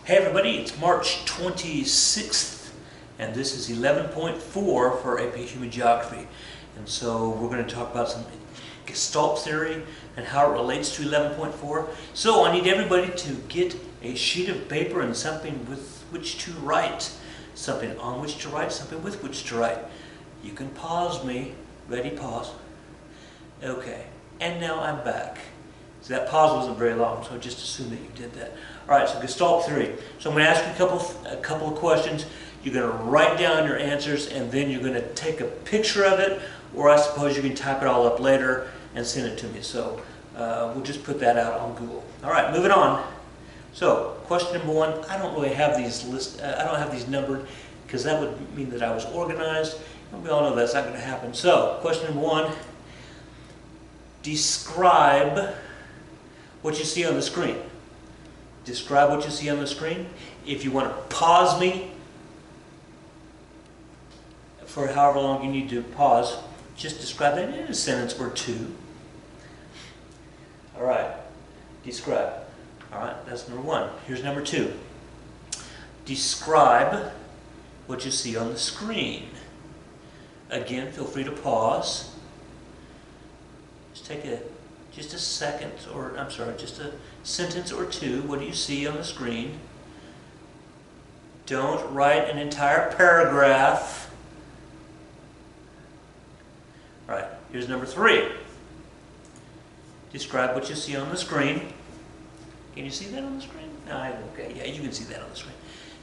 Hey everybody, it's March 26th and this is 11.4 for AP Human Geography. And so we're going to talk about some Gestalt theory and how it relates to 11.4. So I need everybody to get a sheet of paper and something with which to write. Something on which to write, something with which to write. You can pause me. Ready, pause. Okay, and now I'm back. So that pause wasn't very long, so I just assume that you did that. All right, so Gestalt theory. So I'm going to ask you a couple of questions. You're going to write down your answers, and then you're going to take a picture of it, or I suppose you can type it all up later and send it to me. So we'll just put that out on Google. All right, moving on. So question number one. I don't really have these I don't have these numbered because that would mean that I was organized, and we all know that's not going to happen. So question number one. Describe what you see on the screen. Describe what you see on the screen. If you want to pause me for however long you need to pause, just describe that in a sentence or two. All right, describe. All right, that's number one. Here's number two. Describe what you see on the screen. Again, feel free to pause. Just take just a second, or I'm sorry, just a sentence or two. What do you see on the screen? Don't write an entire paragraph. All right, here's number three. Describe what you see on the screen. Can you see that on the screen? No, okay, yeah, you can see that on the screen.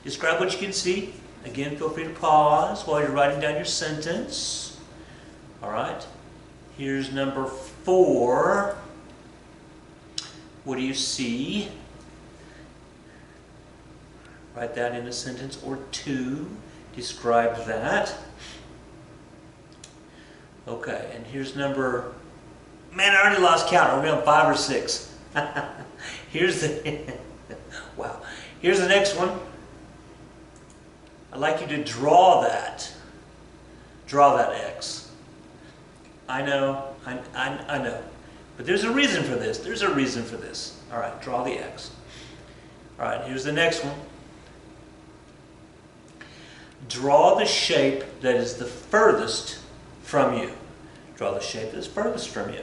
Describe what you can see. Again, feel free to pause while you're writing down your sentence. All right. Here's number four. What do you see? Write that in a sentence or two. Describe that. Okay, and here's number... Man, I already lost count. Are we on 5 or 6? Here's the... Wow. Here's the next one. I'd like you to draw that. Draw that X. I know, I know. But there's a reason for this. There's a reason for this. All right, draw the X. All right, here's the next one. Draw the shape that is the furthest from you. Draw the shape that's furthest from you.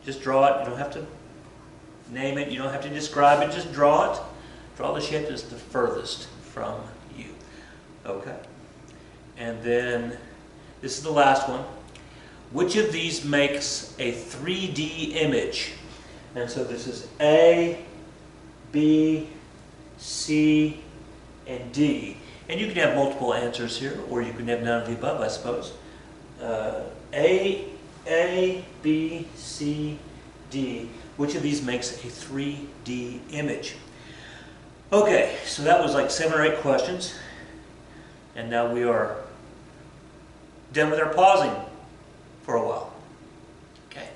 Just draw it. You don't have to name it. You don't have to describe it. Just draw it. Draw the shape that's the furthest from you. Okay. And then, this is the last one. Which of these makes a 3D image? And so this is A, B, C, and D. And you can have multiple answers here, or you can have none of the above, I suppose. A, B, C, D. Which of these makes a 3D image? Okay, so that was like 7 or 8 questions. And now we are done with our pausing for a while. Okay.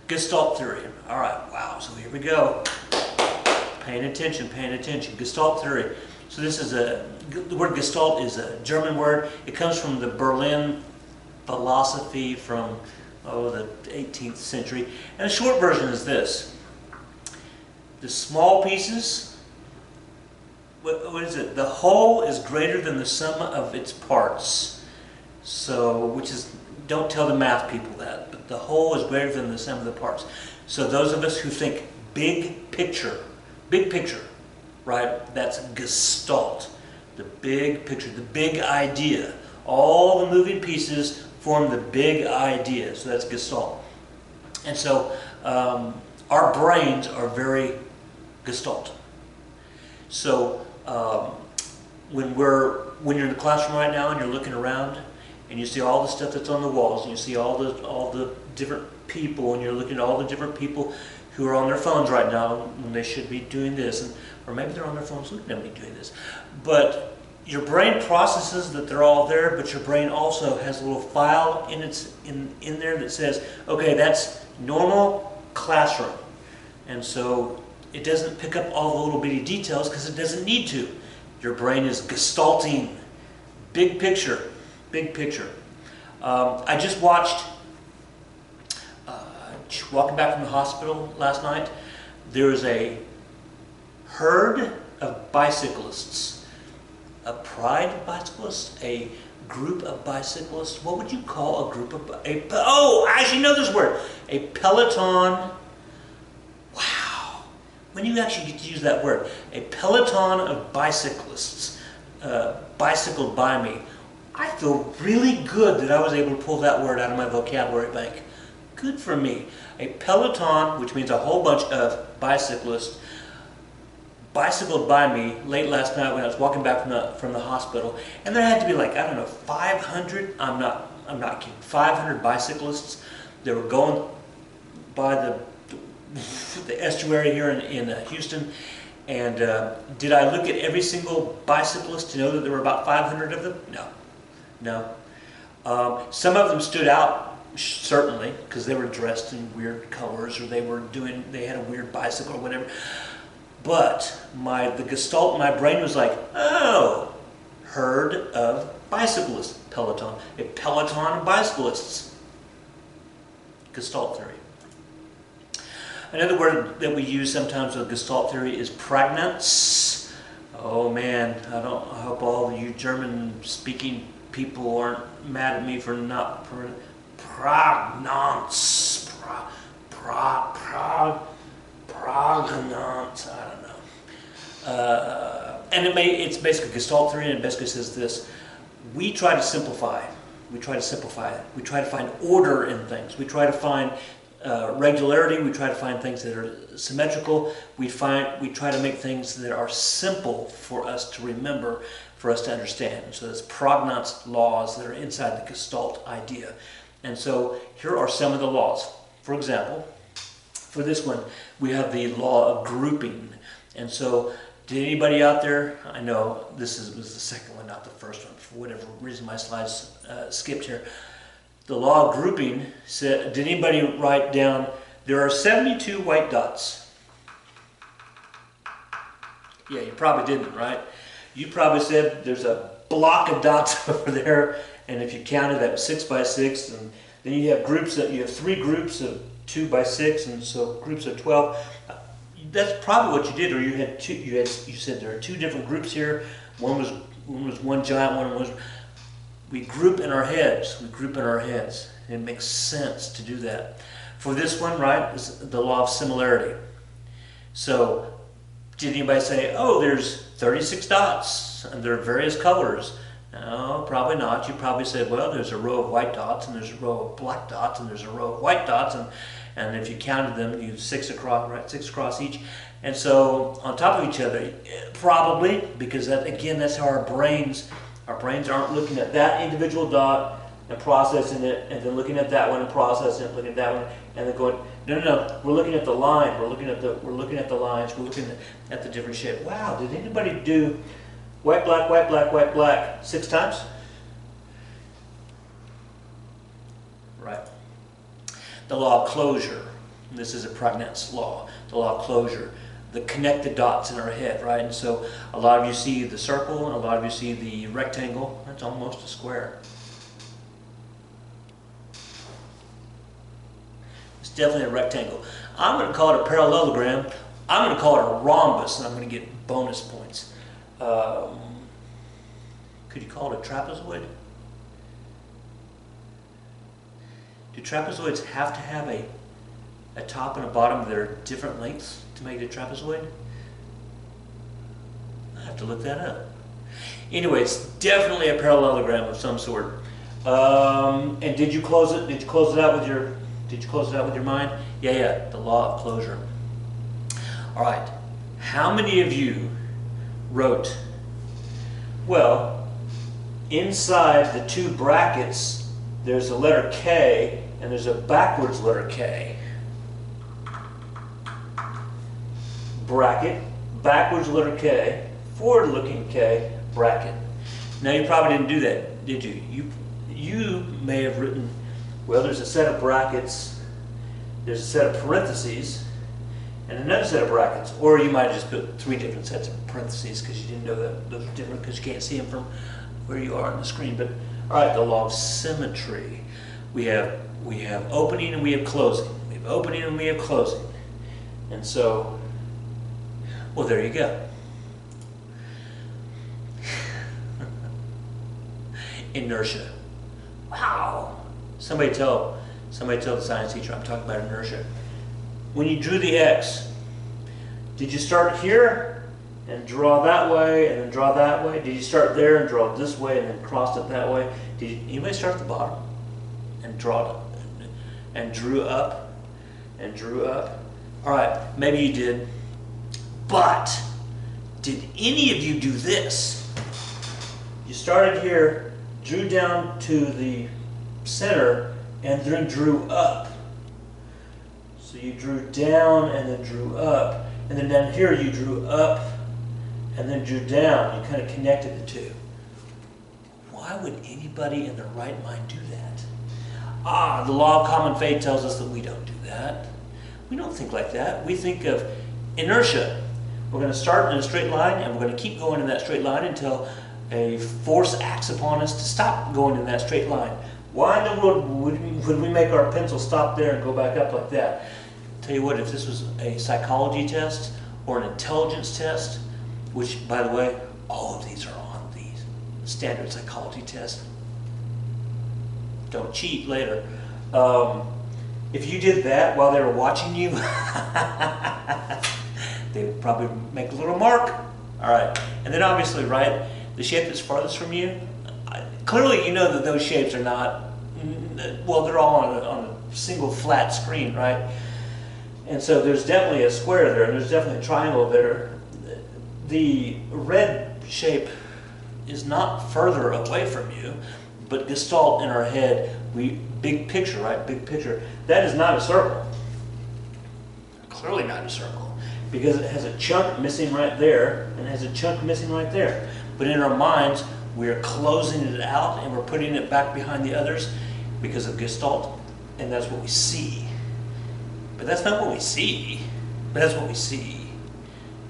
Gestalt theory. All right. Wow. So here we go. Paying attention. Paying attention. Gestalt theory. So this is the word Gestalt is a German word. It comes from the Berlin philosophy from the 18th century. And the short version is this: the small pieces. What is it? The whole is greater than the sum of its parts. So, which is, don't tell the math people that, but the whole is greater than the sum of the parts. So those of us who think big picture, right? That's Gestalt. The big picture, the big idea. All the moving pieces form the big idea. So that's Gestalt. And so our brains are very Gestalt. So when you're in the classroom right now and you're looking around and you see all the stuff that's on the walls and you see all the different people and you're looking at all the different people who are on their phones right now when they should be doing this, or maybe they're on their phones looking at me doing this. But your brain processes that they're all there, but your brain also has a little file in there that says, okay, that's normal classroom. And so it doesn't pick up all the little bitty details because it doesn't need to. Your brain is gestalting. Big picture. Big picture. I just watched, walking back from the hospital last night, there was a herd of bicyclists. A pride of bicyclists? A group of bicyclists? What would you call a group of... oh, I actually know this word. A peloton. Wow. When you actually get to use that word. A peloton of bicyclists bicycled by me. I feel really good that I was able to pull that word out of my vocabulary bank. Good for me. A peloton, which means a whole bunch of bicyclists, bicycled by me late last night when I was walking back from the hospital, and there had to be like, I don't know, 500. I'm not kidding. 500 bicyclists. They were going by the estuary here in Houston. And did I look at every single bicyclist to know that there were about 500 of them? No. Some of them stood out, certainly, because they were dressed in weird colors, or they had a weird bicycle or whatever. But the Gestalt in my brain was like, oh, herd of bicyclists, peloton, a peloton of bicyclists. Gestalt theory. Another word that we use sometimes with Gestalt theory is pragnance. Oh man, I hope all you German-speaking people aren't mad at me for not pragnance. Pragnance. I don't know. And it's basically Gestalt theory, and it basically says this: we try to simplify. We try to simplify it. We try to find order in things. We try to find regularity. We try to find things that are symmetrical. We try to make things that are simple for us to remember, for us to understand. So there's prognance laws that are inside the Gestalt idea. And so here are some of the laws. For example, for this one, we have the law of grouping. And so, did anybody out there, I know this was the second one, not the first one, for whatever reason my slides skipped here. The law of grouping said, did anybody write down, there are 72 white dots? Yeah, you probably didn't, right? You probably said there's a block of dots over there, and if you counted that 6 by 6, and then you have you have 3 groups of 2 by 6, and so groups of 12. That's probably what you did, or you had two. You said there are 2 different groups here. One was one giant, one was. We group in our heads. We group in our heads. It makes sense to do that. For this one, right, is the law of similarity. So, did anybody say, oh, there's 36 dots, and they're various colors? No, probably not. You probably said, well, there's a row of white dots, and there's a row of black dots, and there's a row of white dots, and if you counted them, you 6 across, right? 6 across each. And so, on top of each other, probably, because that, again, that's how our brains aren't looking at that individual dot and processing it, and then looking at that one and processing it, looking at that one, and then going, no, we're looking at the line, we're looking at the lines, we're looking at the different shape. Wow, did anybody do white, black, white, black, white, black 6 times? Right. The law of closure. This is a Pragnantz law. The law of closure. The connected dots in our head, right? And so a lot of you see the circle, and a lot of you see the rectangle. That's almost a square. It's definitely a rectangle. I'm going to call it a parallelogram. I'm going to call it a rhombus, and I'm going to get bonus points. Could you call it a trapezoid? Do trapezoids have to have a top and a bottom that are different lengths to make it a trapezoid? I have to look that up. Anyway, it's definitely a parallelogram of some sort. And did you close it? Did you close it out with your? Did you close it out with your mind? Yeah. The law of closure. All right. How many of you wrote? Well, inside the 2 brackets, there's a letter K, and there's a backwards letter K. Bracket, backwards letter K, forward-looking K, bracket. Now you probably didn't do that, did you? You may have written, well, there's a set of brackets, there's a set of parentheses, and another set of brackets. Or you might have just put 3 different sets of parentheses because you didn't know that those were different because you can't see them from where you are on the screen. But all right, the law of symmetry. We have opening and we have closing. We have opening and we have closing. And so, well, there you go. Inertia. Wow. Somebody tell the science teacher I'm talking about inertia. When you drew the X, did you start here and draw that way and then draw that way? Did you start there and draw this way and then cross it that way? Did anybody start at the bottom and draw it and drew up and drew up? All right, maybe you did. But did any of you do this? You started here, drew down to the center, and then drew up. So you drew down and then drew up. And then down here you drew up and then drew down. You kind of connected the two. Why would anybody in their right mind do that? The law of common fate tells us that we don't do that. We don't think like that. We think of inertia. We're going to start in a straight line and we're going to keep going in that straight line until a force acts upon us to stop going in that straight line. Why in the world would we make our pencil stop there and go back up like that? Tell you what, if this was a psychology test or an intelligence test, which, by the way, all of these are on the standard psychology test. Don't cheat later. If you did that while they were watching you, they would probably make a little mark. All right, and then obviously, right, the shape that's farthest from you, clearly you know that those shapes are not, well, they're all on a single flat screen, right? And so there's definitely a square there, and there's definitely a triangle there. The red shape is not further away from you, but Gestalt in our head, big picture, right? Big picture. That is not a circle. Clearly not a circle, because it has a chunk missing right there, and it has a chunk missing right there. But in our minds, we're closing it out, and we're putting it back behind the others because of Gestalt, and that's what we see. But that's not what we see. But that's what we see.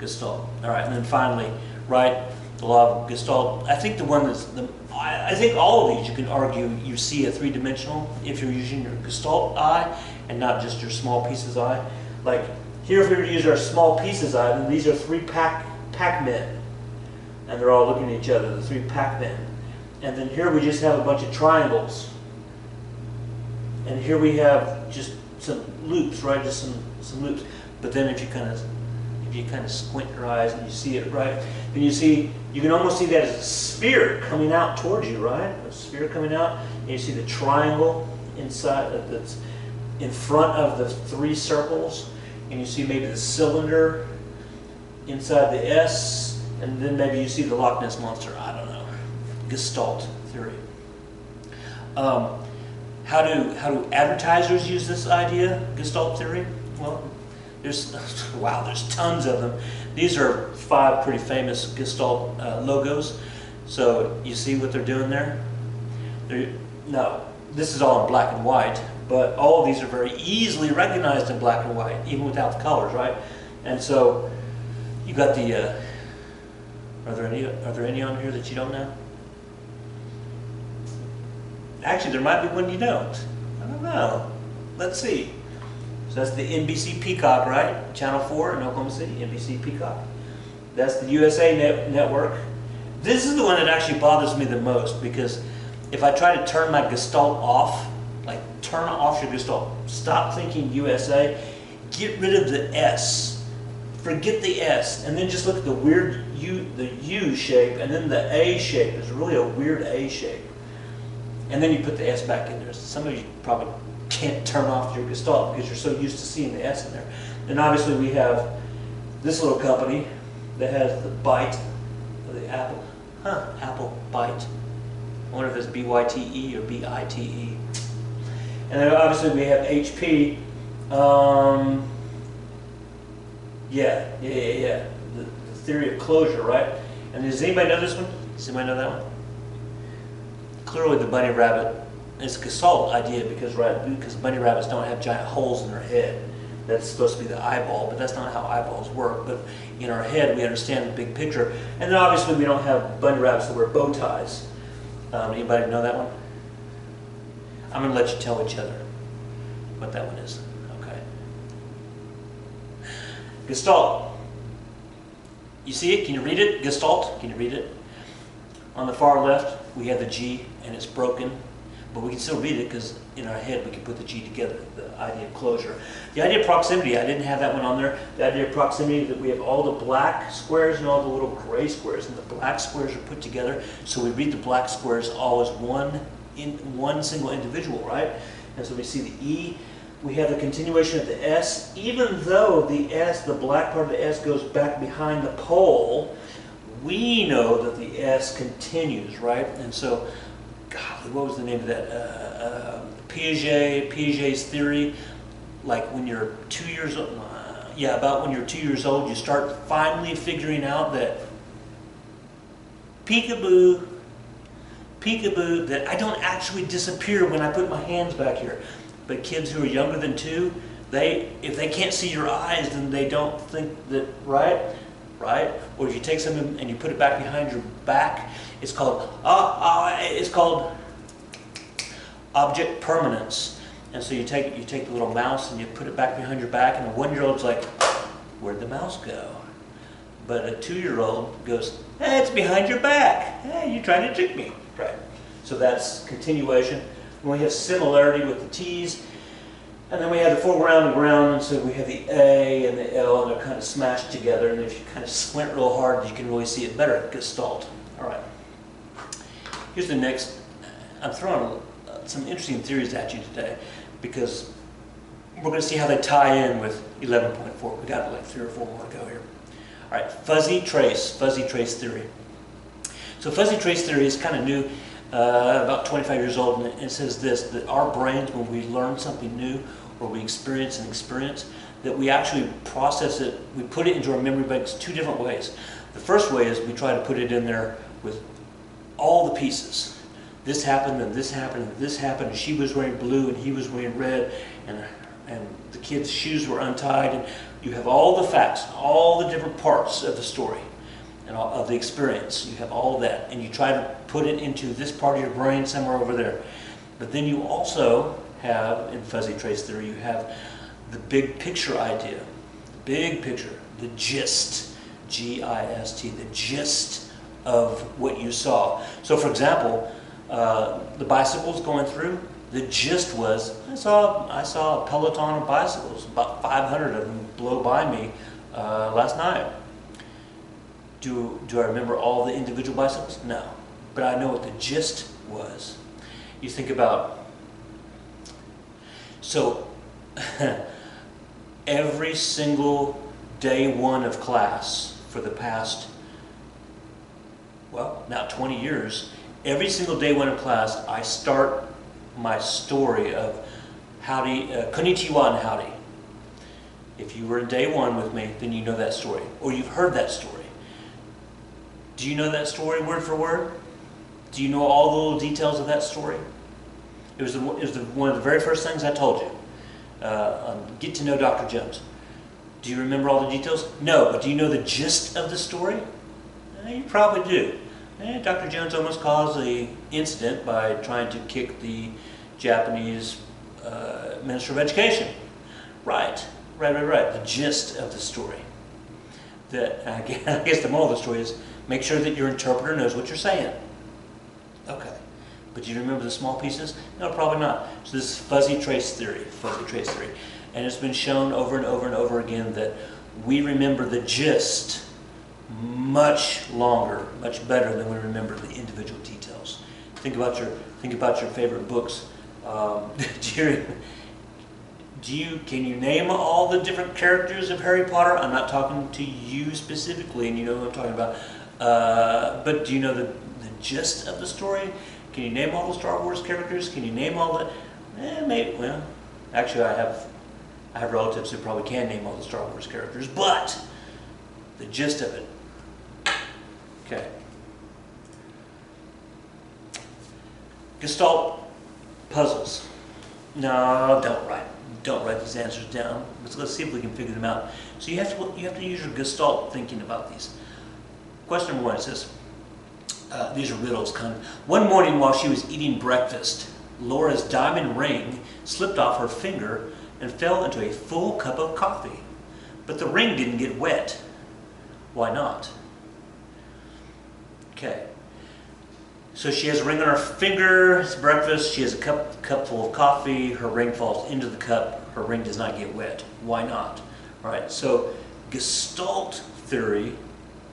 Gestalt. All right, and then finally, right, the law of Gestalt. I think the one that's I think all of these you can argue you see a three-dimensional if you're using your Gestalt eye and not just your small pieces eye. Like here, if we were to use our small pieces eye, then these are three Pac-Men, and they're all looking at each other. The three Pac-Men, and then here we just have a bunch of triangles, and here we have just some loops, right? Just some loops. But then if you kind of squint your eyes and you see it, right, then you can almost see that as a sphere coming out towards you, right? A sphere coming out, and you see the triangle inside that's in front of the three circles, and you see maybe the cylinder inside the S, and then maybe you see the Loch Ness monster. I don't know. Gestalt theory. How do advertisers use this idea, Gestalt theory? Well, there's tons of them. These are 5 pretty famous Gestalt logos. So you see what they're doing there? No, this is all in black and white, but all of these are very easily recognized in black and white, even without the colors, right? And so you got the. Are there any on here that you don't know? Actually, there might be one you don't. I don't know. Let's see. So that's the NBC Peacock, right? Channel 4 in Oklahoma City, NBC Peacock. That's the USA network. This is the one that actually bothers me the most, because if I try to turn my Gestalt off, like turn off your Gestalt, stop thinking USA, get rid of the S, forget the S, and then just look at the weird the U shape, and then the A shape is really a weird A shape. And then you put the S back in there. Some of you probably can't turn off your Gestalt because you're so used to seeing the S in there. And obviously we have this little company that has the bite of the apple. Apple bite. I wonder if it's B-Y-T-E or B-I-T-E. And then obviously we have HP. The theory of closure, right? And does anybody know this one? Does anybody know that one? Clearly the bunny rabbit is a Gestalt idea because bunny rabbits don't have giant holes in their head. That's supposed to be the eyeball, but that's not how eyeballs work. But in our head, we understand the big picture. And then obviously we don't have bunny rabbits that wear bow ties. Anybody know that one? I'm going to let you tell each other what that one is. Okay. Gestalt. You see it? Can you read it? Gestalt. Can you read it? On the far left. we have the G and it's broken, but we can still read it because in our head we can put the G together, the idea of closure. The idea of proximity, I didn't have that one on there. The idea of proximity, that we have all the black squares and all the little gray squares, and the black squares are put together, so we read the black squares all as one single individual, right? And so we see the E, we have the continuation of the S, even though the S, the black part of the S goes back behind the pole, we know that the S continues, right? And so, golly, what was the name of that? Piaget's theory, like when you're 2 years old, about when you're 2 years old, you start finally figuring out that peekaboo, that I don't actually disappear when I put my hands back here. But kids who are younger than 2, if they can't see your eyes, then they don't think that, right? Or if you take something and you put it back behind your back, it's called object permanence. And so you take the little mouse and you put it back behind your back, and a 1-year-old's like, where'd the mouse go? But a 2-year-old goes, hey, it's behind your back. Hey, you're trying to trick me. Right. So that's continuation. And we have similarity with the T's. And then we have the foreground and ground, and so we have the A and the L, and they're kind of smashed together. And if you kind of squint real hard, you can really see it better. Gestalt. All right. Here's the next. I'm throwing some interesting theories at you today, because we're going to see how they tie in with 11.4. We got like 3 or 4 more to go here. All right, fuzzy trace theory. So fuzzy trace theory is kind of new, about 25 years old, and it says this, that our brains, when we learn something new or we experience an experience, that we actually process it, we put it into our memory banks 2 different ways. The first way is we try to put it in there with all the pieces. This happened, and this happened, and this happened, and she was wearing blue, and he was wearing red, and the kid's shoes were untied, and you have all the facts, all the different parts of the story and all of the experience. You have all of that, and you try to put it into this part of your brain somewhere over there. But then you also have, in fuzzy trace theory, you have the big picture idea, the big picture, the gist, G-I-S-T, the gist of what you saw. So for example, the bicycles going through, the gist was, I saw a peloton of bicycles, about 500 of them blow by me last night. Do I remember all the individual bicycles? No. But I know what the gist was. You think about, so every single day 1 of class for the past, well, now 20 years, every single day 1 of class, I start my story of howdy, konnichiwa and howdy. If you were in day 1 with me, then you know that story, or you've heard that story. Do you know that story word for word? Do you know all the little details of that story? It was one of the very first things I told you. Get to know Dr. Jones. Do you remember all the details? No, but do you know the gist of the story? You probably do. Dr. Jones almost caused the incident by trying to kick the Japanese Minister of Education. Right. The gist of the story. I guess the moral of the story is, make sure that your interpreter knows what you're saying. Okay. But do you remember the small pieces? No, probably not. So this is fuzzy trace theory. And it's been shown over and over and over again that we remember the gist much longer, much better than we remember the individual details. Think about your favorite books. Can you name all the different characters of Harry Potter? I'm not talking to you specifically, and you know what I'm talking about. But do you know the gist of the story? Can you name all the Star Wars characters? Can you name all the? Maybe. Well, actually, I have relatives who probably can name all the Star Wars characters, but the gist of it. Okay. Gestalt puzzles. No, don't write these answers down. Let's see if we can figure them out. So you have to use your Gestalt thinking about these. Question number 1 says, these are riddles kind of. One morning while she was eating breakfast, Laura's diamond ring slipped off her finger and fell into a full cup of coffee. But the ring didn't get wet. Why not? Okay. So she has a ring on her finger, it's breakfast, she has a cup full of coffee, her ring falls into the cup, her ring does not get wet. Why not? All right, so Gestalt theory,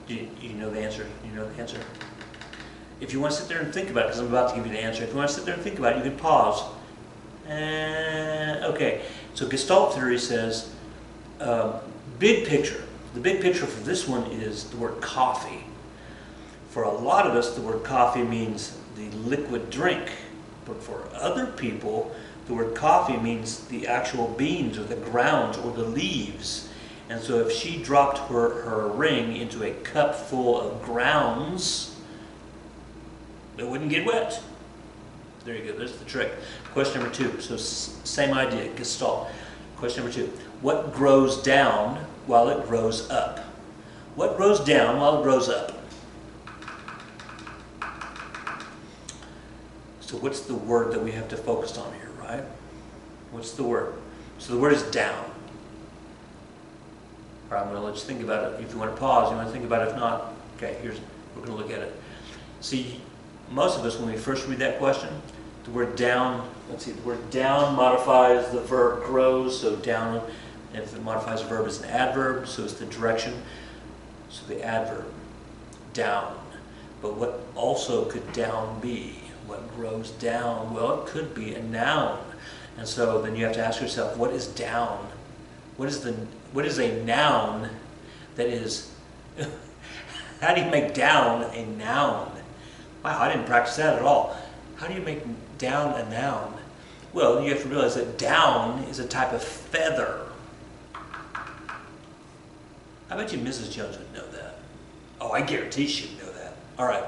you know the answer? You know the answer? If you want to sit there and think about it, because I'm about to give you the answer, if you want to sit there and think about it, you can pause. Okay, so Gestalt theory says, big picture. The big picture for this one is the word coffee. For a lot of us, the word coffee means the liquid drink. But for other people, the word coffee means the actual beans or the grounds or the leaves. And so if she dropped her ring into a cup full of grounds, it wouldn't get wet. There you go, there's the trick. Question number 2, so same idea, Gestalt. Question number 2, what grows down while it grows up? What grows down while it grows up? So what's the word that we have to focus on here, right? What's the word? So the word is down. All right, I'm going to let you think about it. If you want to pause, you want to think about it. If not, okay, we're going to look at it. See, most of us, when we first read that question, the word down, let's see, the word down modifies the verb grows, so down, if it modifies a verb, it's an adverb, so it's the direction. So the adverb, down. But what also could down be? What grows down? Well, it could be a noun. And so then you have to ask yourself, what is down? What is a noun that is, how do you make down a noun? Wow, I didn't practice that at all. How do you make down a noun? Well, you have to realize that down is a type of feather. I bet you Mrs. Jones would know that. Oh, I guarantee she'd know that. All right.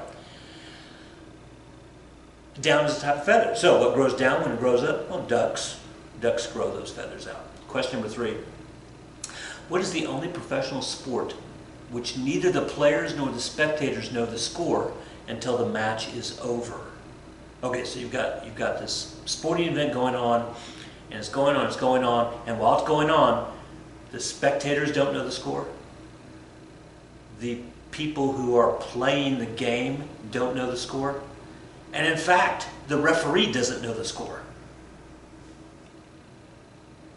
Down is a type of feather. So what grows down when it grows up? Well, ducks. Ducks grow those feathers out. Question number 3. What is the only professional sport which neither the players nor the spectators know the score until the match is over? Okay, so you've got this sporting event going on, and it's going on, and while it's going on, the spectators don't know the score. The people who are playing the game don't know the score. And in fact, the referee doesn't know the score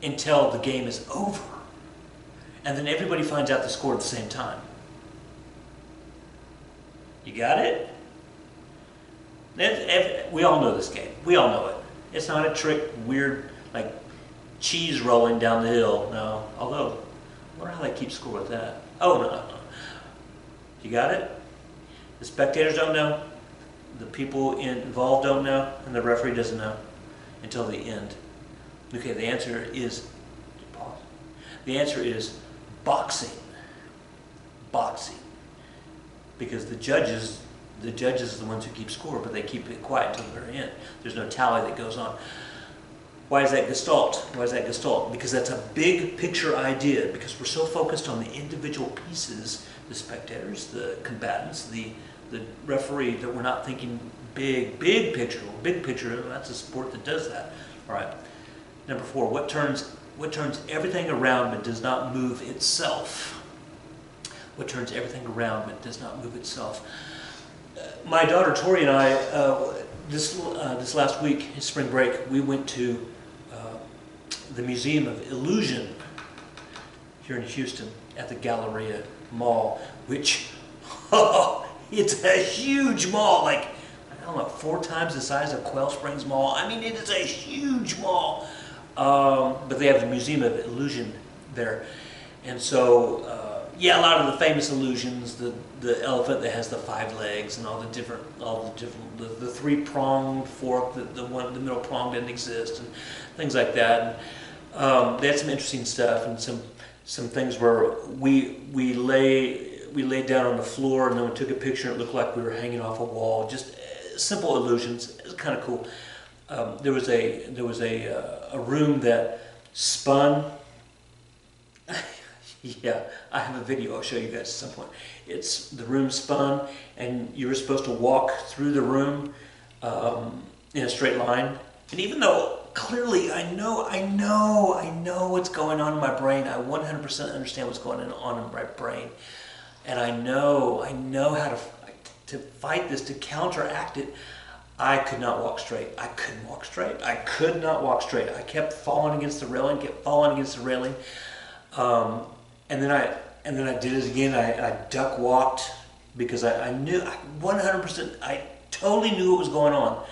until the game is over. And then everybody finds out the score at the same time. You got it? We all know this game. We all know it. It's not a trick, weird, like cheese rolling down the hill. No. Although, I wonder how they keep score with that. Oh, no. You got it? The spectators don't know. The people involved don't know, and the referee doesn't know until the end. Okay, the answer is, pause. The answer is boxing. Boxing. Because the judges are the ones who keep score, but they keep it quiet until the very end. There's no tally that goes on. Why is that Gestalt? Why is that Gestalt? Because that's a big picture idea, because we're so focused on the individual pieces, the spectators, the combatants, the referee, that we're not thinking big picture. Well, big picture, that's a sport that does that. All right. Number 4, what turns everything around but does not move itself? What turns everything around but does not move itself? My daughter Tori and I, this last week, spring break, we went to the Museum of Illusion here in Houston at the Galleria Mall, which, it's a huge mall, like, I don't know, 4 times the size of Quail Springs Mall. I mean, it is a huge mall. But they have the Museum of Illusion there. And so, yeah, a lot of the famous illusions, the elephant that has the 5 legs and all the 3-pronged fork, the middle prong didn't exist, and things like that. And, they had some interesting stuff, and some things where we laid down on the floor, and then we took a picture, and it looked like we were hanging off a wall. Just simple illusions. It was kind of cool. There was a room that spun. Yeah, I have a video I'll show you guys at some point. The room spun, and you were supposed to walk through the room in a straight line. And even though clearly I know what's going on in my brain, I 100% understand what's going on in my brain, and I know how to. to fight this, to counteract it, I could not walk straight. I couldn't walk straight. I could not walk straight. I kept falling against the railing, kept falling against the railing. And then I did it again. I duck walked because I knew 100%, I totally knew what was going on,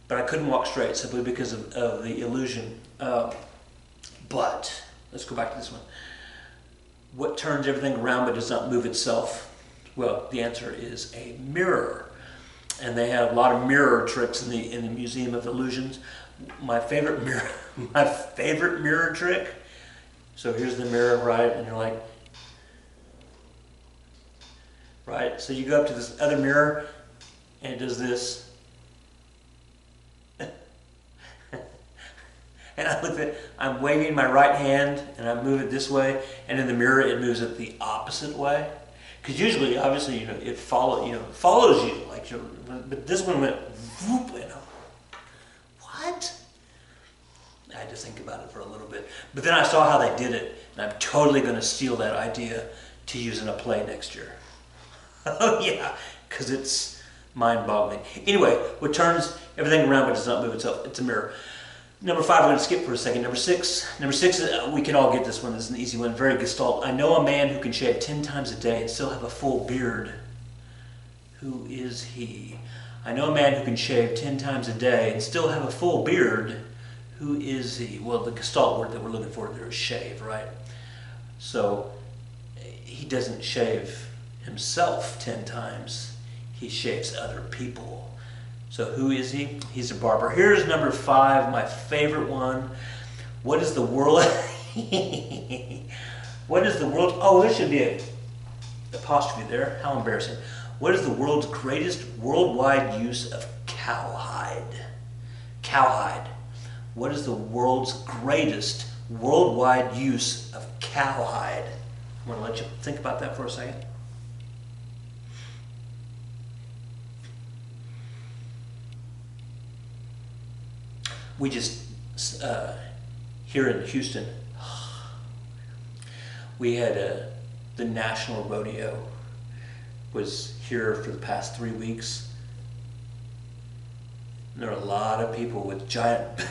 but I couldn't walk straight simply because of the illusion. But let's go back to this one. What turns everything around but does not move itself? Well, the answer is a mirror. And they have a lot of mirror tricks in the Museum of Illusions. My favorite mirror trick. So here's the mirror, right? And you're like, right? So you go up to this other mirror and it does this. And I look at, I'm waving my right hand and I move it this way, and in the mirror it moves it the opposite way. Because usually, obviously, it follows you, like but this one went whoop, and what? I had to think about it for a little bit. But then I saw how they did it, and I'm totally going to steal that idea to use in a play next year. Oh yeah, because it's mind-boggling. Anyway, what turns everything around but does not move itself? It's a mirror. Number 5, we're going to skip for a second. Number 6, we can all get this one. This is an easy one, very Gestalt. I know a man who can shave 10 times a day and still have a full beard. Who is he? I know a man who can shave 10 times a day and still have a full beard. Who is he? Well, the Gestalt word that we're looking for there is shave, right? So he doesn't shave himself 10 times. He shaves other people. So who is he? He's a barber. Here's number 5, my favorite one. What is the world? What is the world? Oh, there should be an apostrophe there. How embarrassing. What is the world's greatest worldwide use of cowhide? Cowhide. What is the world's greatest worldwide use of cowhide? I'm going to let you think about that for a second. We just, here in Houston, we had the National Rodeo was here for the past 3 weeks. And there are a lot of people with giant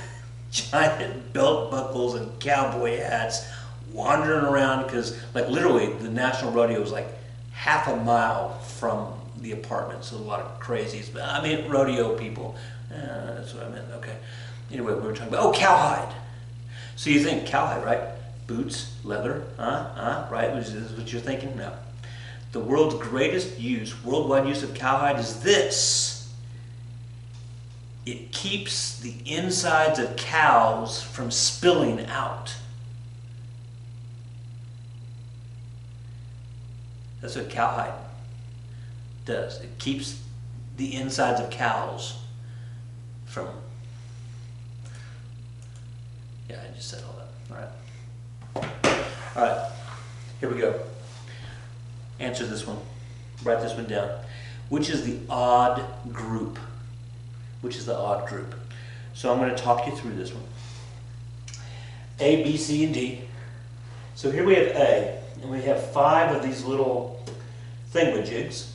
belt buckles and cowboy hats wandering around because, like, literally the National Rodeo was like half a mile from the apartment. So a lot of crazies, but I mean rodeo people. That's what I meant. Okay. Anyway, we were talking about, cowhide. So you think cowhide, right? Boots, leather, right? Is this what you're thinking? No. The world's greatest worldwide use of cowhide is this. It keeps the insides of cows from spilling out. That's what cowhide does. It keeps the insides of cows from... Yeah, I just said all that. All right, here we go. Answer this one. Write this one down. Which is the odd group? Which is the odd group? So I'm going to talk you through this one. A, B, C, and D. So here we have A, and we have 5 of these little thingamajigs.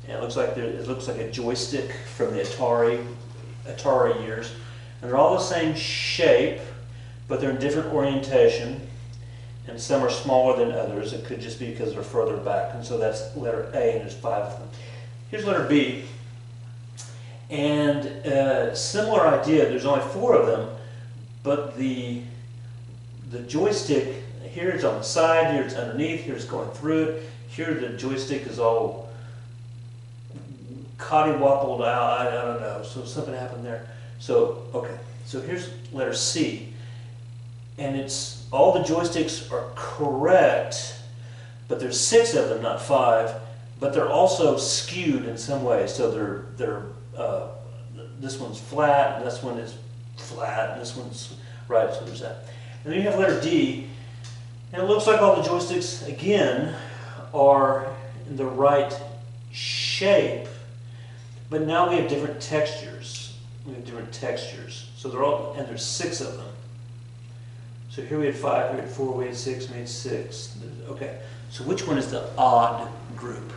And it looks like a joystick from the Atari years. And they're all the same shape, but they're in different orientation, and some are smaller than others. It could just be because they're further back, and so that's letter A, and there's 5 of them. Here's letter B, and similar idea. There's only 4 of them, but the joystick, here it's on the side, here it's underneath, here it's going through it, here the joystick is all cottywoppled out, I don't know, so something happened there. So, okay, so here's letter C, and it's, all the joysticks are correct, but there's 6 of them, not 5, but they're also skewed in some way, so they're this one's flat, and this one is flat, and this one's right, so there's that. And then you have letter D, and it looks like all the joysticks, again, are in the right shape, but now we have different textures. We have different textures. So they're all, and there's 6 of them. So here we had 5, we had 4, we had 6, we had 6. Okay, so which one is the odd group?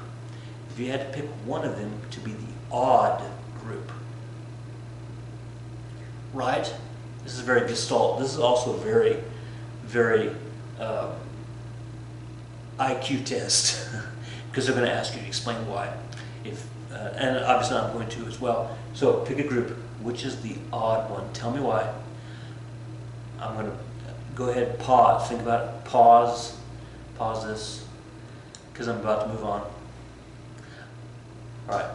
if you had to pick one of them to be the odd group, right? This is very Gestalt. This is also a very, very IQ test because they're going to ask you to explain why. And obviously I'm going to as well. So pick a group. Which is the odd one? Tell me why. I'm going to go ahead, pause, think about it. Pause this, because I'm about to move on. All right.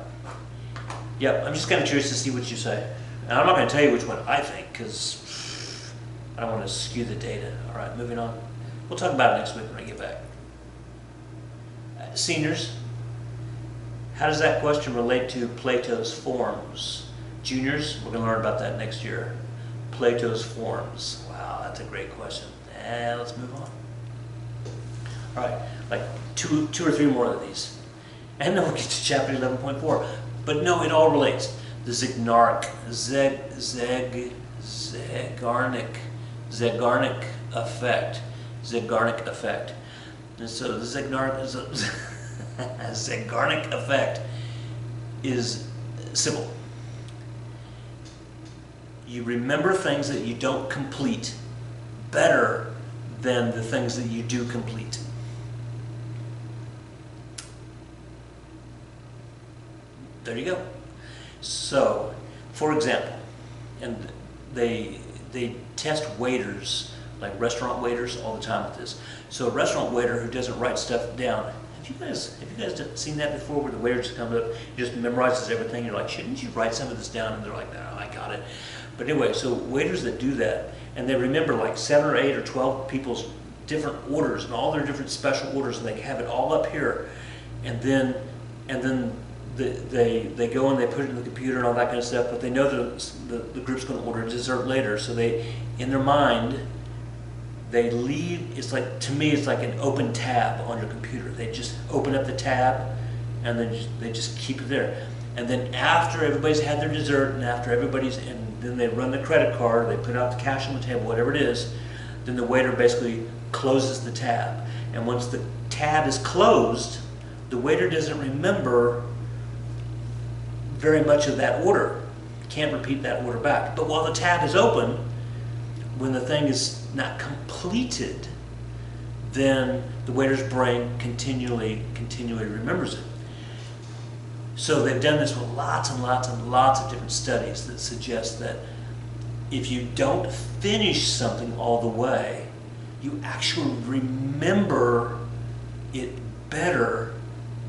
Yep, I'm just kind of curious to see what you say. And I'm not going to tell you which one I think, because I don't want to skew the data. All right, moving on. We'll talk about it next week when I get back. Seniors, how does that question relate to Plato's forms? Juniors, we're going to learn about that next year. Plato's forms. Wow, that's a great question. And let's move on. All right, like two or three more of these. And then we'll get to chapter 11.4. But no, it all relates. The Zygarnik effect. Zygarnik effect. And so the Zygarnik effect is simple. You remember things that you don't complete better than the things that you do complete. There you go. So, for example, and they test waiters, like restaurant waiters, all the time with this. So a restaurant waiter who doesn't write stuff down. Have you guys seen that before, where the waiter just comes up, he just memorizes everything? You're like, shouldn't you write some of this down? And they're like, no, I got it. But anyway, so waiters that do that, and they remember like 7 or 8 or 12 people's different orders and all their different special orders, and they have it all up here, and then they go and they put it in the computer and all that kind of stuff. But they know that the group's going to order dessert later, so they, in their mind, they leave. It's like, to me, it's like an open tab on your computer. They just open up the tab, and then they just keep it there. And then after everybody's had their dessert, and after and then they run the credit card, they put out the cash on the table, whatever it is, then the waiter basically closes the tab. And once the tab is closed, the waiter doesn't remember very much of that order. Can't repeat that order back. But while the tab is open, when the thing is not completed, then the waiter's brain continually remembers it. So they've done this with lots and lots and lots of different studies that suggest that if you don't finish something all the way, you actually remember it better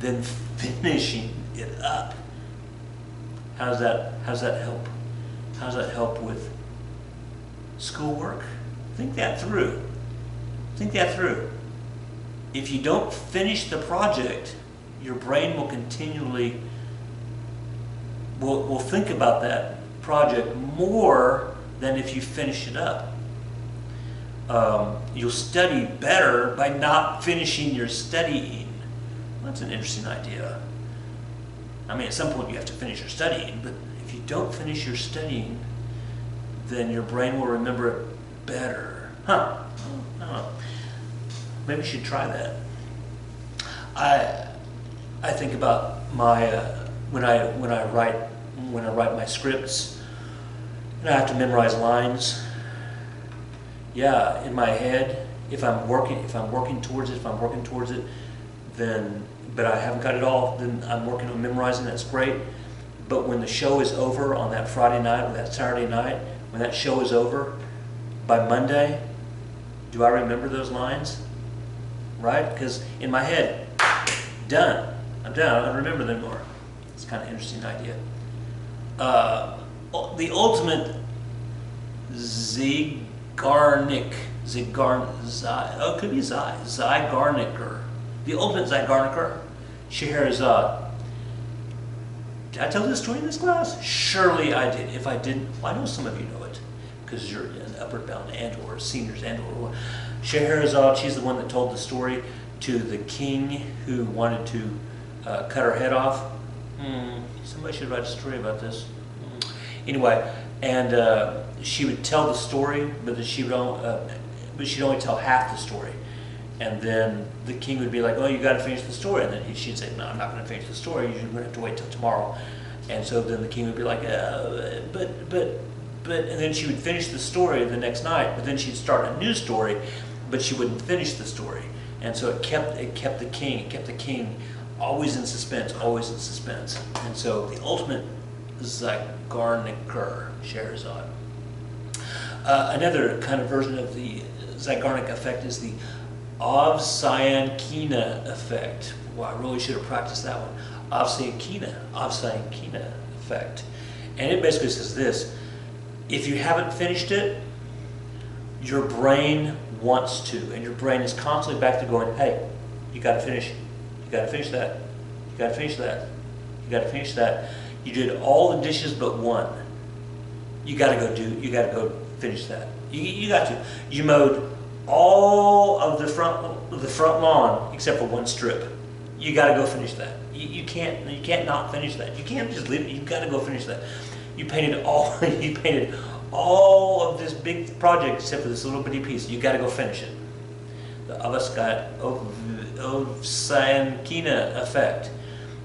than finishing it up. How does that help? How does that help with schoolwork? Think that through. Think that through. If you don't finish the project, your brain will continually will think about that project more than if you finish it up. You'll study better by not finishing your studying. Well, that's an interesting idea. I mean, at some point you have to finish your studying, but if you don't finish your studying, then your brain will remember it better. Huh? I don't know. Maybe you should try that. I think about my when I write my scripts, and I have to memorize lines. Yeah, in my head, if I'm working towards it, then, but I haven't got it all, then I'm working on memorizing. That's great. But when the show is over on that Friday night or that Saturday night, when that show is over, by Monday, do I remember those lines? Right? Because in my head, done. I'm done. I don't remember them more. It's kind of an interesting idea. The ultimate Zygarnik, it could be Zygarniker. The ultimate Zygarniker, Scheherazade. Did I tell this story in this class? Surely I did. If I didn't, well, I know some of you know it because you're in Upward Bound and or seniors and or Scheherazade. She's the one that told the story to the king who wanted to cut her head off. Somebody should write a story about this. Anyway, and she would tell the story, but she'd only tell half the story. And then the king would be like, "Oh, you got to finish the story." And then she'd say, "No, I'm not going to finish the story. You're going to have to wait till tomorrow." And so then the king would be like, but, and then she would finish the story the next night. But then she'd start a new story, but she wouldn't finish the story. And so it kept the king always in suspense, always in suspense. And so the ultimate Zygarniker, Scheherazade. Another kind of version of the Zygarnik effect is the Ovsiankina effect. Well, I really should have practiced that one. Ovsiankina effect. And it basically says this: if you haven't finished it, your brain wants to, and your brain is constantly back to going, "Hey, you got to finish. You got to finish that. You got to finish that. You got to finish that. You did all the dishes but one. You got to go finish that. You got to. You mowed all of the front lawn except for one strip. You got to go finish that. You can't not finish that. You can't just leave it. You got to go finish that. You painted all of this big project except for this little bitty piece. You got to go finish it." The Ovsiankina effect.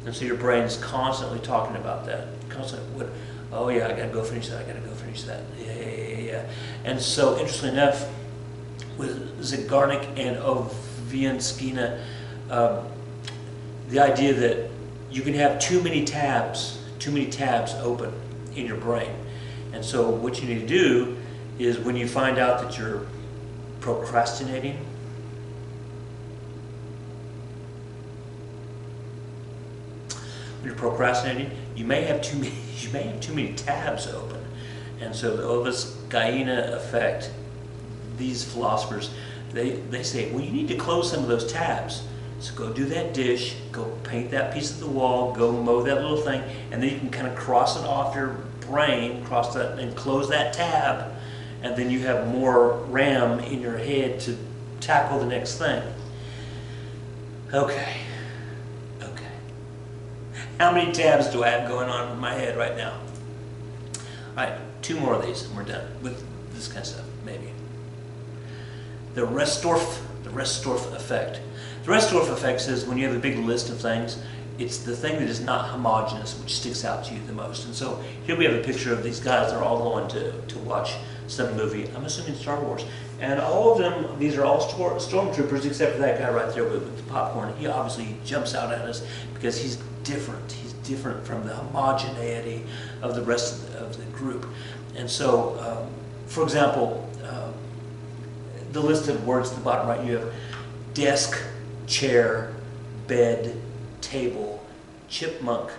And so your brain's constantly talking about that. Constantly, oh yeah, I got to go finish that. I got to go finish that. Yeah. And so, interestingly enough, with Zygarnik and Ovsiankina, the idea that you can have too many tabs open in your brain. And so what you need to do is, when you find out that you're procrastinating, you may have too many tabs open. And so the Ovsiankina effect, these philosophers, they say, well, you need to close some of those tabs. So go do that dish, go paint that piece of the wall, go mow that little thing, and then you can kind of cross it off your brain, cross that and close that tab, and then you have more RAM in your head to tackle the next thing. Okay. How many tabs do I have going on in my head right now? All right, 2 more of these and we're done with this kind of stuff, maybe. The Restorff effect. The Restorff effect says when you have a big list of things, it's the thing that is not homogeneous which sticks out to you the most. And so here we have a picture of these guys. They're all going to watch some movie. I'm assuming Star Wars. And all of them, these are all stormtroopers except for that guy right there with the popcorn. He obviously jumps out at us because he's different. He's different from the homogeneity of the rest of the group. And so, for example, the list of words at the bottom right, you have desk, chair, bed, table, chipmunk,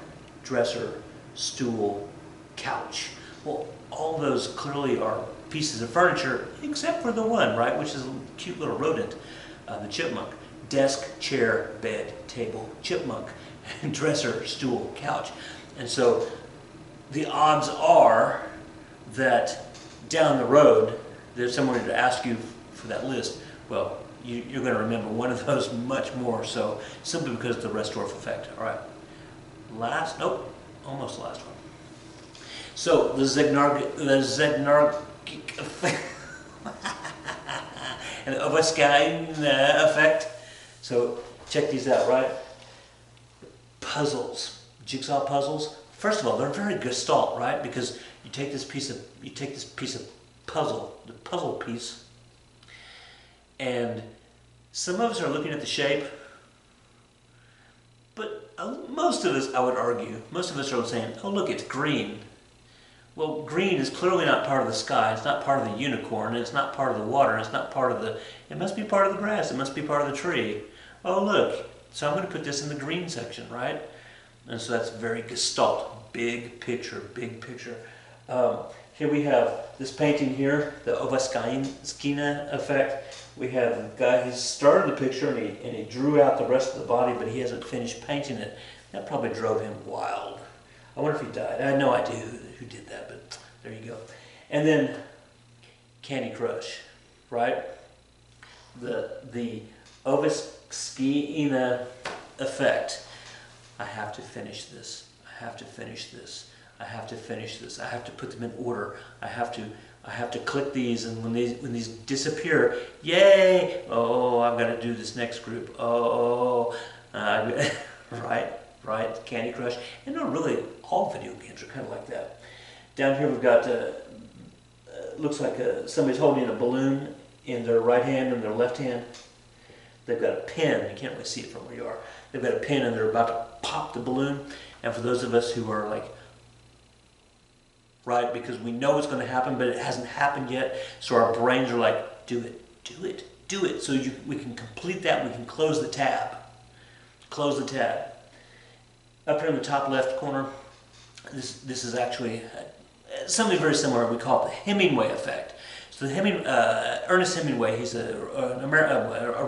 dresser, stool, couch. Well, all those clearly are pieces of furniture except for the one, right, which is a cute little rodent, the chipmunk. Desk, chair, bed, table, chipmunk, dresser, stool, couch. And so the odds are that down the road, there's someone to ask you for that list. Well, you're going to remember one of those much more so, simply because of the Restorff effect. All right. Almost last one. So the Zygarnik effect and the Ovsiankina effect. So check these out, right? Puzzles, jigsaw puzzles. First of all, they're very Gestalt, right? Because you take this piece of puzzle, the puzzle piece, and some of us are looking at the shape, but most of us, I would argue, most of us are saying, "Oh, look, it's green." Well, green is clearly not part of the sky. It's not part of the unicorn. It's not part of the water. It's not part of the. It must be part of the grass. It must be part of the tree. Oh, look. So I'm going to put this in the green section, right? And so that's very Gestalt. Big picture, big picture. Here we have this painting here, the Ovsiankina effect. We have the guy who started the picture and he drew out the rest of the body, but he hasn't finished painting it. That probably drove him wild. I wonder if he died. I have no idea who did that, but there you go. And then Candy Crush, right? The Ovsiankina effect. I have to finish this. I have to finish this. I have to finish this. I have to put them in order. I have to click these, and when these disappear, yay! Oh, I've got to do this next group. Oh, right, Candy Crush. And no, really, all video games are kind of like that. Down here we've got, looks like somebody's holding a balloon in their right hand and their left hand. They've got a pin. You can't really see it from where you are. They've got a pin and they're about to pop the balloon. And for those of us who are like, right, because we know it's going to happen, but it hasn't happened yet, so our brains are like, do it, do it, do it. So we can complete that, we can close the tab. Close the tab. Up here in the top left corner, this is actually something very similar. We call it the Hemingway effect. So Ernest Hemingway, he's a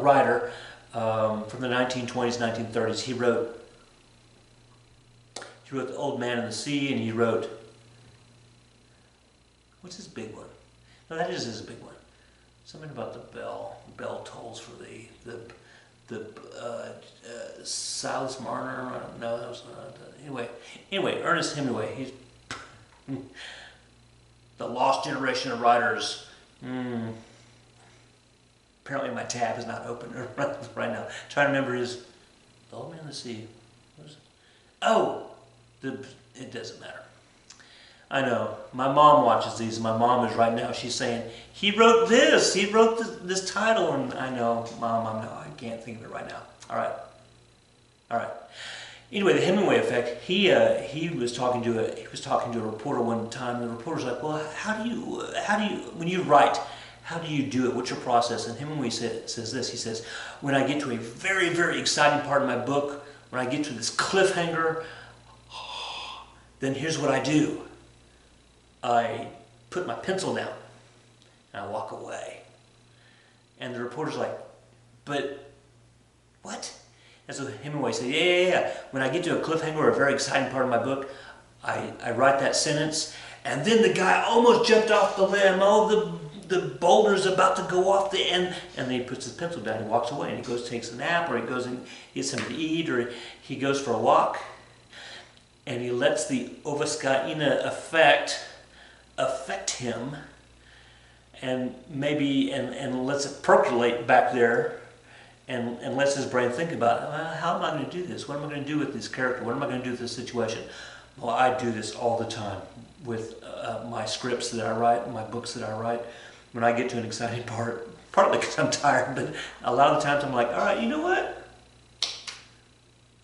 writer from the 1920s, 1930s. He wrote The Old Man and the Sea, and he wrote, what's his big one? No, that is his big one. Something about the bell. The bell tolls for the Silas Marner. I don't know. That was anyway. Ernest Hemingway. He's the lost generation of writers. Apparently my tab is not open right now. Trying to remember his The Old Man of the Sea. What is it? Oh, it doesn't matter. I know. My mom watches these. My mom is right now. She's saying, he wrote this. He wrote this title. And I know, Mom, I can't think of it right now. All right. Anyway, the Hemingway effect. He was talking to a reporter one time. And the reporter's like, well, how do you when you write, how do you do it? What's your process? And Hemingway says this. He says, when I get to a very, very exciting part of my book, when I get to this cliffhanger, then here's what I do. I put my pencil down and I walk away. And the reporter's like, but what? And so Hemingway said, yeah. When I get to a cliffhanger or a very exciting part of my book, I write that sentence, and then the guy almost jumped off the limb. Oh, the boulder's about to go off the end. And then he puts his pencil down, he walks away, and he goes, takes a nap, or he goes and gets something to eat, or he goes for a walk. And he lets the Ovaskaina effect affect him, and maybe and lets it percolate back there, and lets his brain think about it. Well, how am I going to do this? What am I going to do with this character? What am I going to do with this situation? Well, I do this all the time with my scripts that I write, my books that I write. When I get to an exciting part, partly because I'm tired, but a lot of the times I'm like, all right, you know what?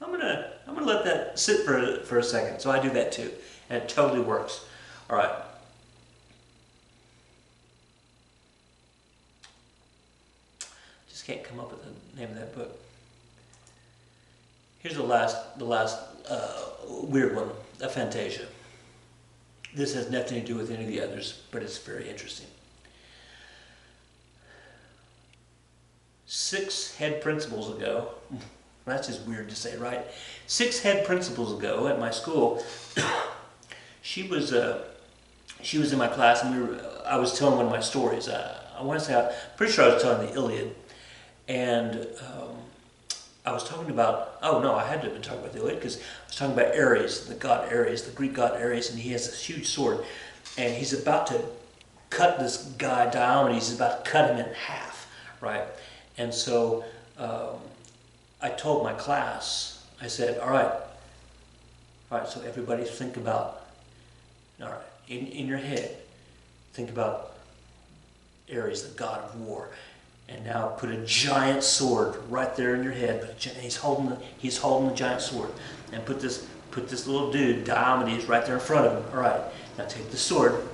I'm gonna let that sit for a second. So I do that too, and it totally works. All right. Just can't come up with the name of that book. Here's the last weird one, a Fantasia. This has nothing to do with any of the others, but it's very interesting. 6 head principals ago, that's just weird to say, right? 6 head principals ago at my school, she was in my class, and I was telling one of my stories. I want to say, I'm pretty sure I was telling the Iliad, and I was talking about, oh no, I had to have been talking about the Iliad, because I was talking about Ares, the god Ares, the Greek god Ares, and he has this huge sword, and he's about to cut this guy Diomedes, he's about to cut him in half, right? And so I told my class, I said, all right, so everybody think about, all right, in your head, think about Ares, the god of war. And now put a giant sword right there in your head. But he's holding the giant sword, and put this little dude Diomedes right there in front of him. All right, now take the sword.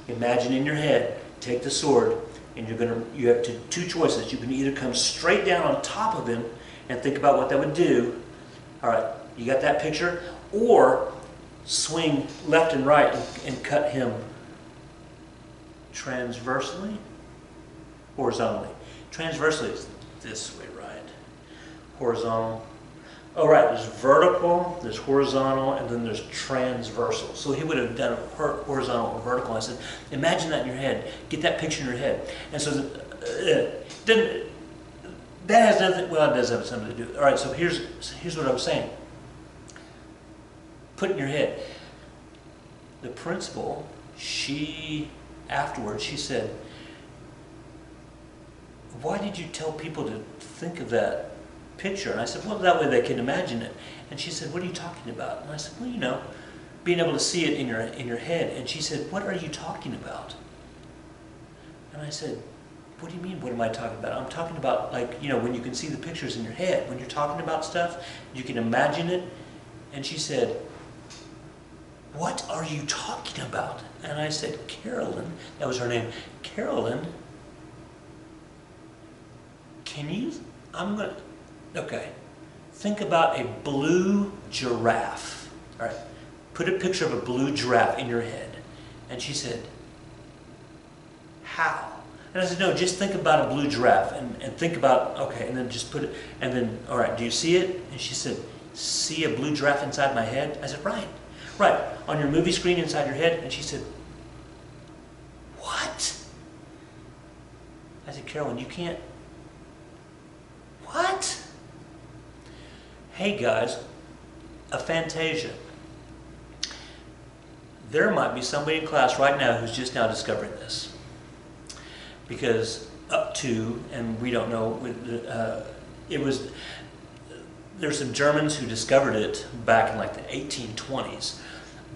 Imagine in your head. Take the sword, and you have two choices. You can either come straight down on top of him and think about what that would do. All right, you got that picture, or swing left and right and cut him transversely, horizontally. Transversely is this way, right? Horizontal. Oh, right, there's vertical, there's horizontal, and then there's transversal. So he would have done horizontal or vertical. I said, imagine that in your head. Get that picture in your head. And so that has nothing, well, it does have something to do. All right, so here's what I was saying. Put it in your head. the principal, afterwards, she said, why did you tell people to think of that picture? And I said, well, that way they can imagine it. And she said, what are you talking about? And I said, well, you know, being able to see it in your head. And she said, what are you talking about? And I said, what do you mean, what am I talking about? I'm talking about, like, you know, when you can see the pictures in your head. When you're talking about stuff, you can imagine it. And she said, what are you talking about? And I said, Carolyn, that was her name, Carolyn, okay, think about a blue giraffe. All right, put a picture of a blue giraffe in your head. And she said, how? And I said, no, just think about a blue giraffe and think about, okay, and then just put it, and then, all right, do you see it? And she said, see a blue giraffe inside my head? I said, right, on your movie screen inside your head? And she said, what? I said, Carolyn, you can't, what? Hey guys, a Fantasia. There might be somebody in class right now who's just now discovering this. Because up to, and we don't know, there's some Germans who discovered it back in like the 1820s,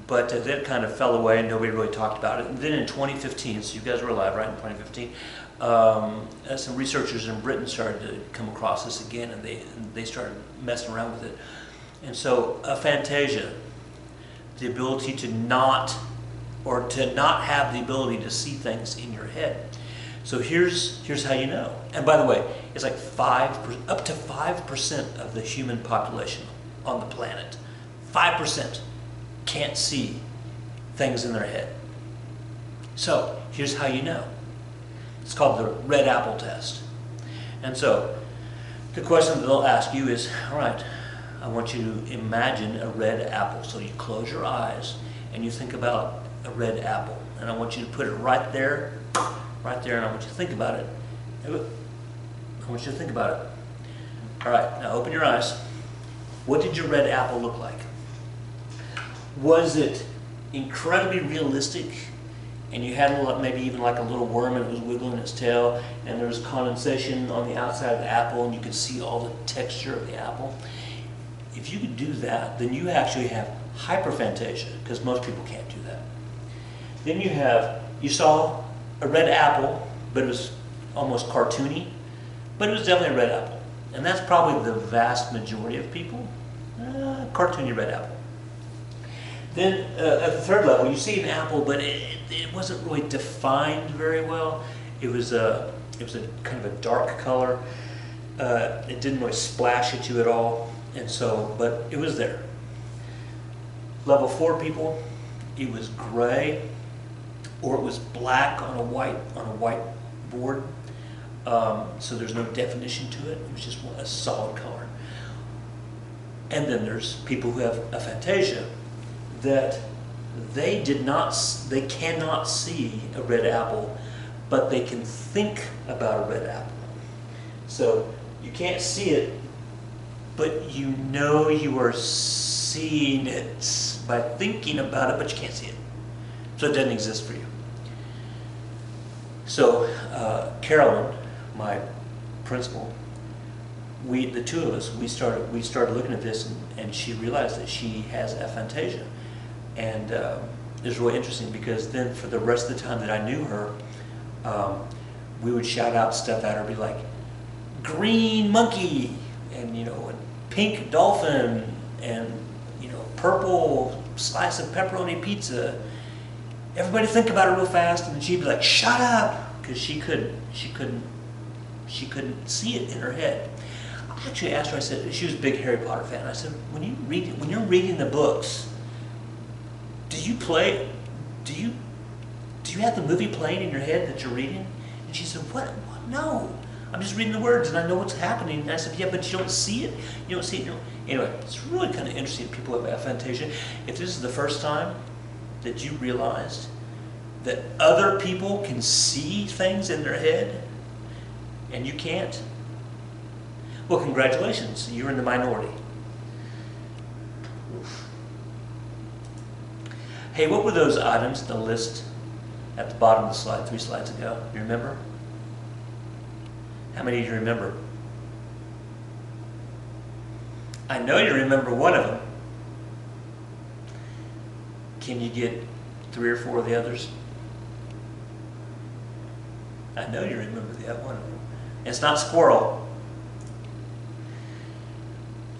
but that kind of fell away and nobody really talked about it. And then in 2015, so you guys were alive, right, in 2015, some researchers in Britain started to come across this again, and they started messing around with it. And so a Fantasia, the ability to not have the ability to see things in your head. So here's how you know. And by the way, it's like up to 5% of the human population on the planet, 5% can't see things in their head. So here's how you know. It's called the red apple test. And so the question that they'll ask you is, all right, I want you to imagine a red apple. So you close your eyes and you think about a red apple. And I want you to put it right there, and I want you to think about it. I want you to think about it. All right, now open your eyes. What did your red apple look like? Was it incredibly realistic, and you had maybe even like a little worm and it was wiggling its tail, and there was condensation on the outside of the apple and you could see all the texture of the apple? If you could do that, then you actually have hyperphantasia, because most people can't do that. Then you saw a red apple, but it was almost cartoony, but it was definitely a red apple. And that's probably the vast majority of people, cartoony red apple. Then at the third level, you see an apple, but it wasn't really defined very well. It was a kind of a dark color. It didn't really splash at you at all, and so, but it was there. Level 4 people, it was gray, or it was black on a white board. So there's no definition to it. It was just a solid color. And then there's people who have aphantasia, that they cannot see a red apple, but they can think about a red apple. So you can't see it, but you know you are seeing it by thinking about it, but you can't see it. So it doesn't exist for you. So Carolyn, my principal, the two of us, we started looking at this, and she realized that she has aphantasia. And it was really interesting, because then for the rest of the time that I knew her, we would shout out stuff at her, be like, green monkey, and and pink dolphin, and purple slice of pepperoni pizza. Everybody think about it real fast, and then she'd be like, shut up, because she couldn't see it in her head. I actually asked her, I said, she was a big Harry Potter fan. I said, when you're reading the books, do you have the movie playing in your head that you're reading? And she said, what? No, I'm just reading the words and I know what's happening. And I said, yeah, but you don't see it. You don't see it. Anyway, it's really kind of interesting. People have aphantasia. If this is the first time that you realized that other people can see things in their head and you can't, well, congratulations, you're in the minority. Hey, what were those items in the list at the bottom of the slide 3 slides ago? Do you remember? How many do you remember? I know you remember one of them. Can you get 3 or 4 of the others? I know you remember the other one of them. It's not squirrel.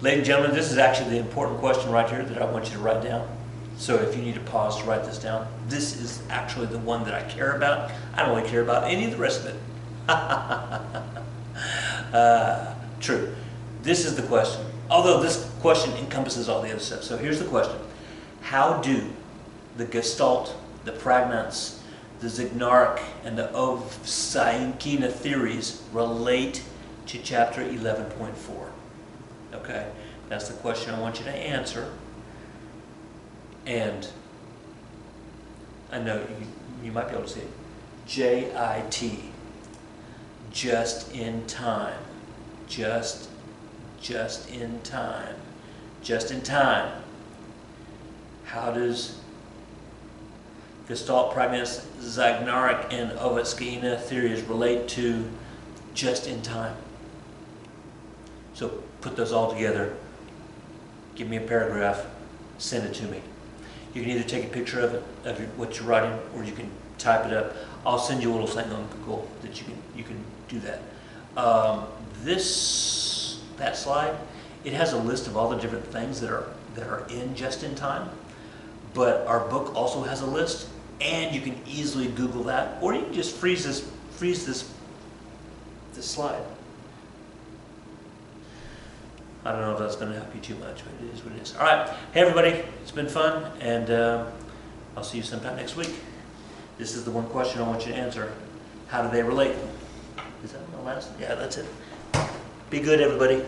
Ladies and gentlemen, this is actually the important question right here that I want you to write down. So if you need to pause to write this down, this is actually the one that I care about. I don't really care about any of the rest of it. True. This is the question. Although this question encompasses all the other stuff. So here's the question. How do the Gestalt, the Prägnanz, the Zeigneric, and the Ovsiankina theories relate to chapter 11.4? Okay, that's the question I want you to answer. And I know you might be able to see it. JIT, just in time. Just in time. Just in time. How does Gestalt, Prägnanz, Zeigneric, and Ovsiankina theories relate to just in time? So put those all together, give me a paragraph, send it to me. You can either take a picture of it, of what you're writing, or you can type it up. I'll send you a little thing on Google that you can do that. That slide, it has a list of all the different things that are in just in time, but our book also has a list, and you can easily Google that, or you can just freeze this slide. I don't know if that's going to help you too much, but it is what it is. All right. Hey, everybody. It's been fun, and I'll see you sometime next week. This is the one question I want you to answer. How do they relate? Is that my last? Yeah, that's it. Be good, everybody.